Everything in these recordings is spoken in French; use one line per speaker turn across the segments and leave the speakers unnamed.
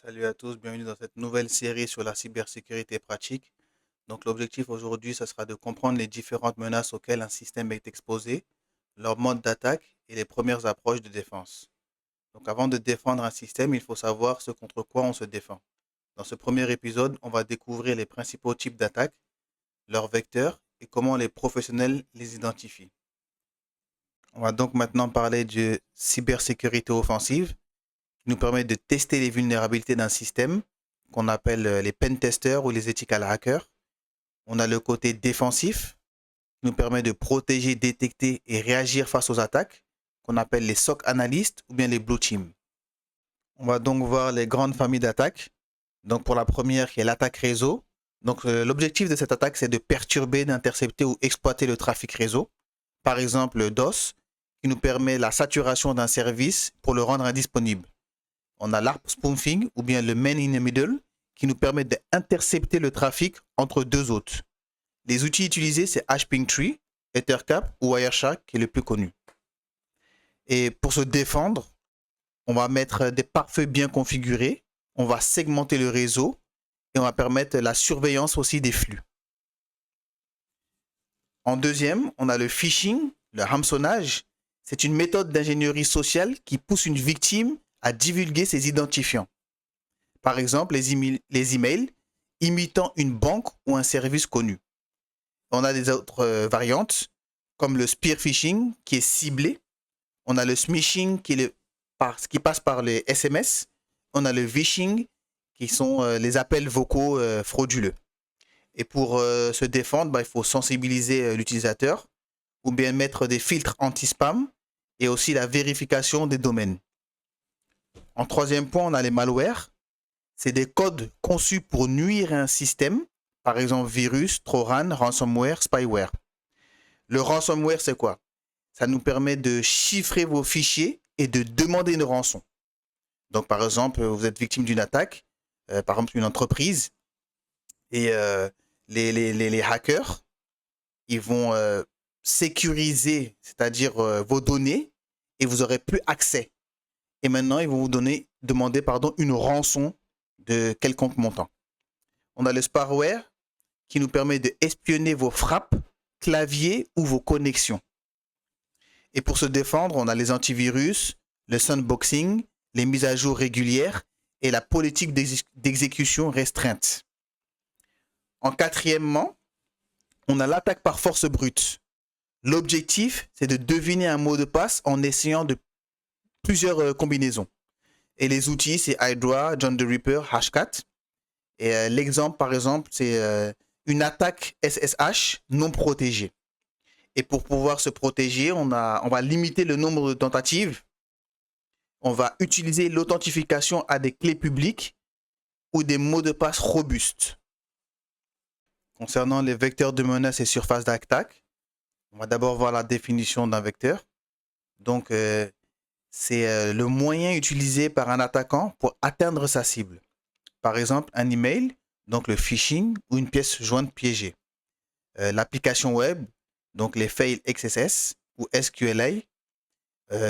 Salut à tous, bienvenue dans cette nouvelle série sur la cybersécurité pratique. Donc l'objectif aujourd'hui, ce sera de comprendre les différentes menaces auxquelles un système est exposé, leur mode d'attaque et les premières approches de défense. Donc avant de défendre un système, il faut savoir ce contre quoi on se défend. Dans ce premier épisode, on va découvrir les principaux types d'attaques, leurs vecteurs et comment les professionnels les identifient. On va donc maintenant parler de cybersécurité offensive, qui nous permet de tester les vulnérabilités d'un système qu'on appelle les pen testers ou les ethical hackers. On a le côté défensif qui nous permet de protéger, détecter et réagir face aux attaques qu'on appelle les SOC analystes ou bien les blue team. On va donc voir les grandes familles d'attaques. Donc pour la première qui est l'attaque réseau. Donc l'objectif de cette attaque c'est de perturber, d'intercepter ou exploiter le trafic réseau. Par exemple le DOS qui nous permet la saturation d'un service pour le rendre indisponible. On a l'ARP spoofing ou bien le man in the middle qui nous permet d'intercepter le trafic entre deux hôtes. Les outils utilisés, c'est HPing-Tree, Ethercap ou Wireshark qui est le plus connu. Et pour se défendre, on va mettre des pare-feux bien configurés, on va segmenter le réseau et on va permettre la surveillance aussi des flux. En deuxième, on a le phishing, le hameçonnage. C'est une méthode d'ingénierie sociale qui pousse une victime à divulguer ses identifiants. Par exemple, les emails imitant une banque ou un service connu. On a des autres variantes, comme le spear phishing qui est ciblé. On a le smishing qui passe par les SMS. On a le vishing qui sont les appels vocaux frauduleux. Et pour se défendre, il faut sensibiliser l'utilisateur ou bien mettre des filtres anti-spam et aussi la vérification des domaines. En troisième point, on a les malwares. C'est des codes conçus pour nuire à un système, par exemple virus, trojan, ransomware, spyware. Le ransomware, c'est quoi? Ça nous permet de chiffrer vos fichiers et de demander une rançon. Donc, par exemple, vous êtes victime d'une attaque, par exemple une entreprise, et les hackers, ils vont sécuriser, c'est-à-dire vos données, et vous n'aurez plus accès. Et maintenant, ils vont vous demander une rançon de quelconque montant. On a le spyware qui nous permet de espionner vos frappes, claviers ou vos connexions. Et pour se défendre, on a les antivirus, le sandboxing, les mises à jour régulières et la politique d'exécution restreinte. En quatrièmement, on a l'attaque par force brute. L'objectif, c'est de deviner un mot de passe en essayant de plusieurs combinaisons. Et les outils, c'est Hydra, John the Ripper, Hashcat. Et l'exemple, par exemple, c'est une attaque SSH non protégée. Et pour pouvoir se protéger, on va limiter le nombre de tentatives. On va utiliser l'authentification à des clés publiques ou des mots de passe robustes. Concernant les vecteurs de menace et surfaces d'attaque, on va d'abord voir la définition d'un vecteur. Donc, c'est le moyen utilisé par un attaquant pour atteindre sa cible. Par exemple, un email, donc le phishing ou une pièce jointe piégée. L'application web, donc les fails XSS ou SQLA.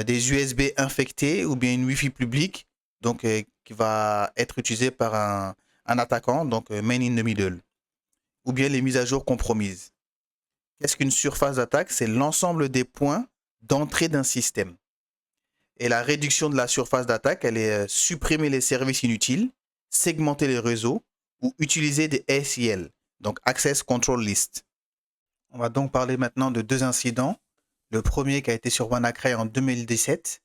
Des USB infectés ou bien une Wi-Fi publique, donc qui va être utilisée par un attaquant, donc man in the middle. Ou bien les mises à jour compromises. Qu'est-ce qu'une surface d'attaque? C'est l'ensemble des points d'entrée d'un système. Et la réduction de la surface d'attaque, elle est supprimer les services inutiles, segmenter les réseaux ou utiliser des ACL, donc Access Control List. On va donc parler maintenant de deux incidents. Le premier qui a été sur WannaCry en 2017.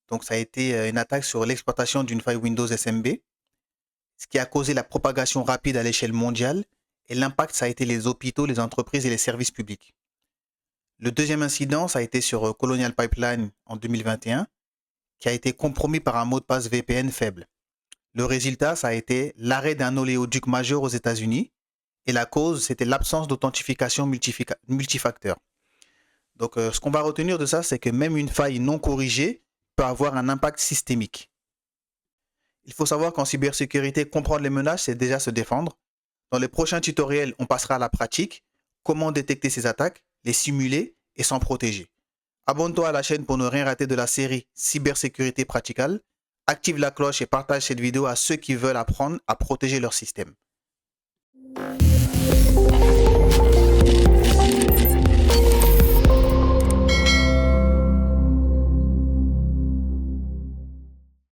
Donc ça a été une attaque sur l'exploitation d'une faille Windows SMB, ce qui a causé la propagation rapide à l'échelle mondiale. Et l'impact, ça a été les hôpitaux, les entreprises et les services publics. Le deuxième incident, ça a été sur Colonial Pipeline en 2021, qui a été compromis par un mot de passe VPN faible. Le résultat, ça a été l'arrêt d'un oléoduc majeur aux États-Unis. Et la cause, c'était l'absence d'authentification multifacteur. Donc, ce qu'on va retenir de ça, c'est que même une faille non corrigée peut avoir un impact systémique. Il faut savoir qu'en cybersécurité, comprendre les menaces, c'est déjà se défendre. Dans les prochains tutoriels, on passera à la pratique, comment détecter ces attaques, les simuler et s'en protéger. Abonne-toi à la chaîne pour ne rien rater de la série Cybersécurité Practical. active la cloche et partage cette vidéo à ceux qui veulent apprendre à protéger leur système.